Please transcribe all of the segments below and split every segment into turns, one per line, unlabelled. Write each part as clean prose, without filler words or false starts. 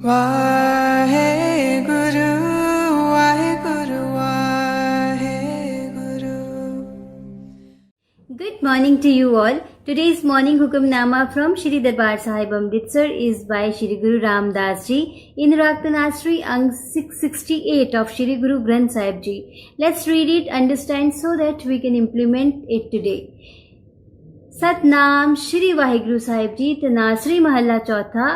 Waheguru, Waheguru, Waheguru.
Good morning to you all. Today's morning Hukamnama from Shri Darbar Sahib Amritsar is by Shri Guru Ram Das Ji in Raktanasri Ang 668 of Shri Guru Granth Sahib Ji. Let's read it, understand so that we can implement it today. Satnam Shri Waheguru Sahib जी तनासरी महला चौथा।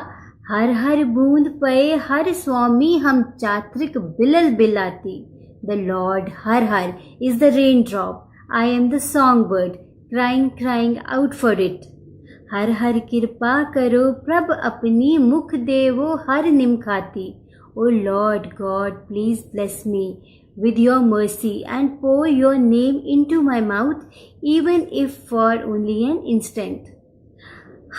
हर हर बूंद पे हर स्वामी हम चात्रिक बिलल बिलाती। The lord Har Har is the raindrop, I am the songbird crying out for it. Har Har कृपा करो प्रभ अपनी मुख देवो हर निम खाती। O lord god please bless me with your mercy and pour your name into my mouth, even if for only an instant.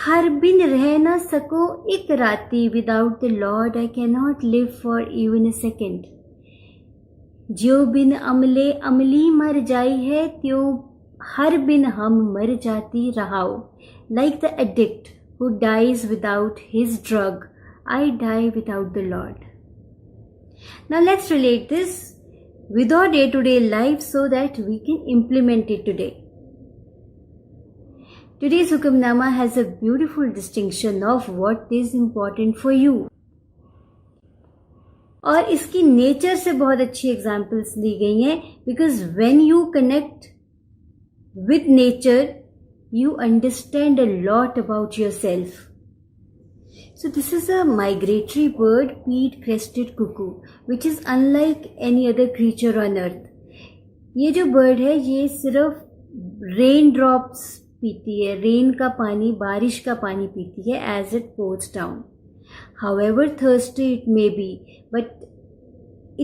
हर बिन रह न सको एक राती, without the Lord I cannot live for even a second. जो बिन अमले अमली मर जाई है, त्यों हर बिन हम मर जाती रहाओ. Like the addict who dies without his drug, I die without the Lord. Now let's relate this with our day-to-day life so that we can implement it today. Today's Hukamnama has a beautiful distinction of what is important for you. और इसकी nature से बहुत अच्छी examples दी गई हैं, because when you connect with nature you understand a lot about yourself. So this is a migratory bird, peat-crested cuckoo, which is unlike any other creature on earth. ये जो bird है ये सिर्फ rain drops पीती है, rain का पानी, बारिश का पानी पीती है as it pours down. However thirsty it may be, but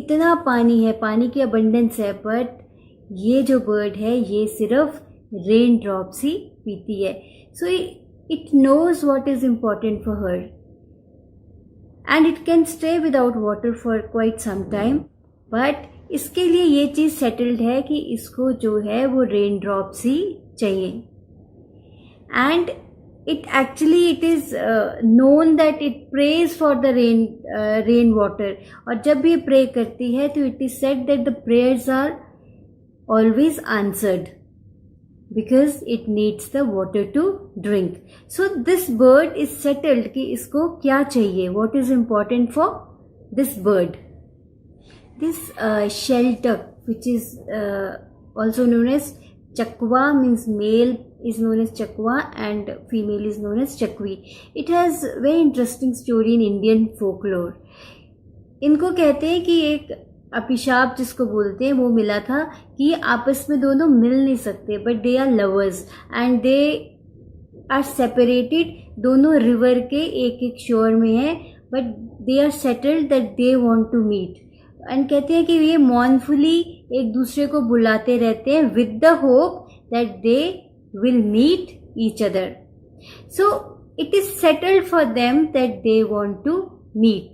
इतना पानी है, पानी की abundance है, but ये जो bird है ये सिर्फ rain drops ही पीती है. So it knows what is important for her. And it can stay without water for quite some time, but इसके लिए ये चीज़ settled है कि इसको जो है वो rain drops ही चाहिए. And it is known that it prays for the rain water. और जब भी pray करती है तो it is said that the prayers are always answered because it needs the water to drink. So this bird is settled कि इसको क्या चाहिए, what is important for this bird. This shell duck, which is also known as chakwa, means male is known as chakwa and female is known as chakwi. It has very interesting story in Indian folklore. इनको कहते हैं कि एक अभिशाप जिसको बोलते हैं वो मिला था कि आपस में दोनों मिल नहीं सकते, but they are lovers and they are separated. दोनों रिवर के एक एक शोर में हैं, but they are settled that they want to meet. And कहते हैं कि ये मॉर्नफुली एक दूसरे को बुलाते रहते हैं with the hope that they will meet each other. So it is settled for them that they want to meet.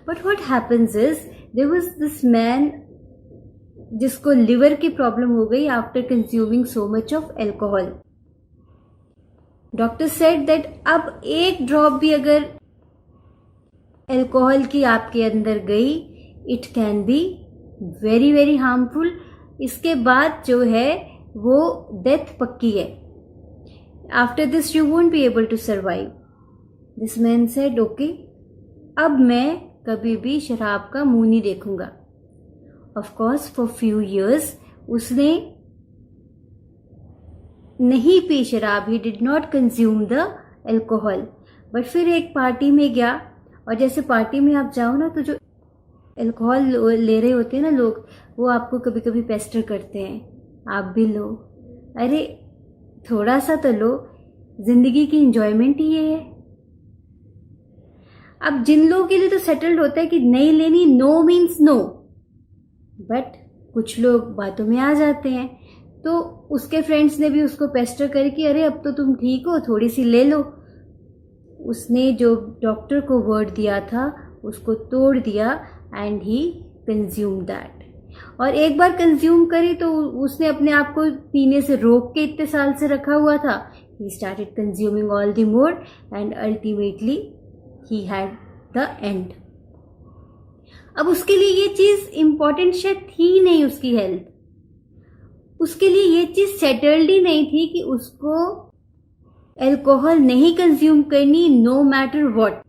But what happens is there was this man जिसको लिवर की प्रॉब्लम हो गई after consuming so much of alcohol. Doctor said that अब एक drop भी अगर alcohol की आपके अंदर गई, it can be very very harmful. इसके बाद जो है वो डेथ पक्की है. After this you won't be able to survive. This man said okay, अब मैं कभी भी शराब का मुंह नहीं देखूंगा. Of course for few years उसने नहीं पी शराब, he did not consume the alcohol. But फिर एक पार्टी में गया, और जैसे पार्टी में आप जाओ ना तो जो एल्कोहल ले रहे होते हैं ना लोग, वो आपको कभी कभी पेस्टर करते हैं, आप भी लो. अरे थोड़ा सा तो लो, जिंदगी की एंजॉयमेंट ही ये है. अब जिन लोगों के लिए तो सेटल्ड होता है कि नहीं लेनी, नो मीन्स नो, बट कुछ लोग बातों में आ जाते हैं. तो उसके फ्रेंड्स ने भी उसको पेस्टर करे कि अरे अब तो तुम ठीक हो, थोड़ी सी ले लो. उसने जो डॉक्टर को वर्ड दिया था उसको तोड़ दिया एंड ही कंज्यूम दैट. और एक बार कंज्यूम करी तो उसने अपने आप को पीने से रोक के इतने साल से रखा हुआ था. He started consuming all the more and ultimately he had the end. अब उसके लिए ये चीज इंपॉर्टेंट शायद थी नहीं, उसकी हेल्थ, उसके लिए ये चीज सेटल्ड ही नहीं थी कि उसको अल्कोहल नहीं कंज्यूम करनी नो मैटर व्हाट।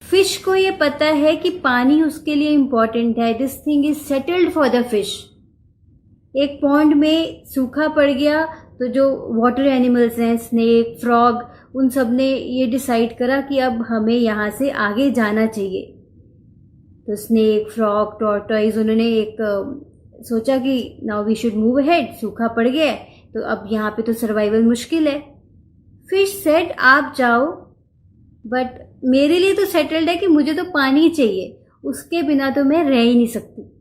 फिश को ये पता है कि पानी उसके लिए इंपॉर्टेंट है, this thing is settled for the fish. एक पॉन्ड में सूखा पड़ गया तो जो वाटर एनिमल्स हैं, स्नेक, फ्रॉग, उन सब ने ये डिसाइड करा कि अब हमें यहाँ से आगे जाना चाहिए। तो स्नेक, फ्रॉग, टॉर्टॉइज, उन्होंने एक सोचा कि now we should move ahead, सूखा पड़ गया है तो अब यहाँ पे तो सर्वाइवल मुश्किल है। फिश सेड आप जाओ, बट मेरे लिए तो सेटल्ड है कि मुझे तो पानी चाहिए, उसके बिना तो मैं रह ही नहीं सकती।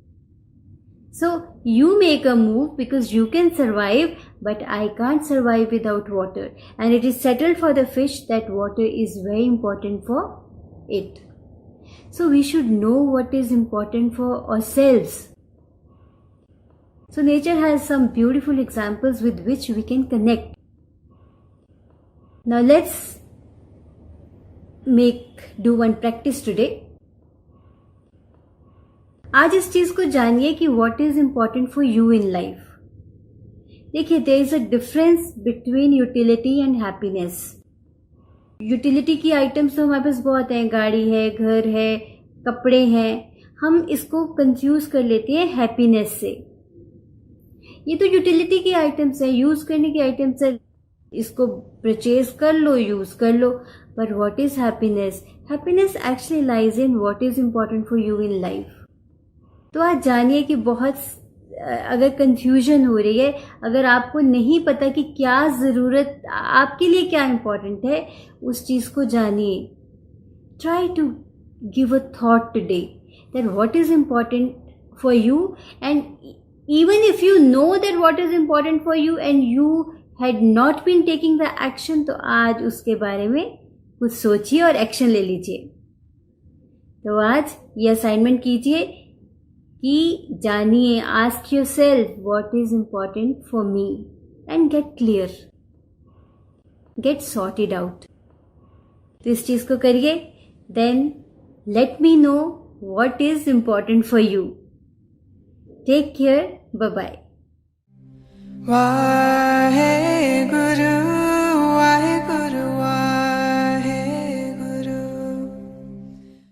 So you make a move because you can survive, but I can't survive without water. And it is settled for the fish that water is very important for it. So we should know what is important for ourselves. So nature has some beautiful examples with which we can connect. Now let's do one practice today. आज इस चीज को जानिए कि what is important for you in life. देखिए, there is a difference between utility and happiness. Utility की items तो हमारे पास बहुत हैं, गाड़ी है, घर है, कपड़े हैं, हम इसको कंफ्यूज कर लेते हैं हैप्पीनेस से। ये तो यूटिलिटी की आइटम्स है, यूज करने की आइटम्स है, इसको परचेज कर लो, यूज कर लो। But what is happiness? Happiness actually lies in what is important for you in life. तो आज जानिए कि बहुत अगर कंफ्यूजन हो रही है, अगर आपको नहीं पता कि क्या ज़रूरत आपके लिए क्या इम्पोर्टेंट है, उस चीज़ को जानिए। Try to give a thought today that what is important for you, and even if you know that what is important for you and you had not been taking the action, तो आज उसके बारे में कुछ सोचिए और action ले लीजिए। तो आज ये असाइनमेंट कीजिए कि जानिए, ask yourself what is important for me and get clear, get sorted out. तो इस चीज को करिए, then let me know what is important for you. Take care, bye bye.
Wahe Guru.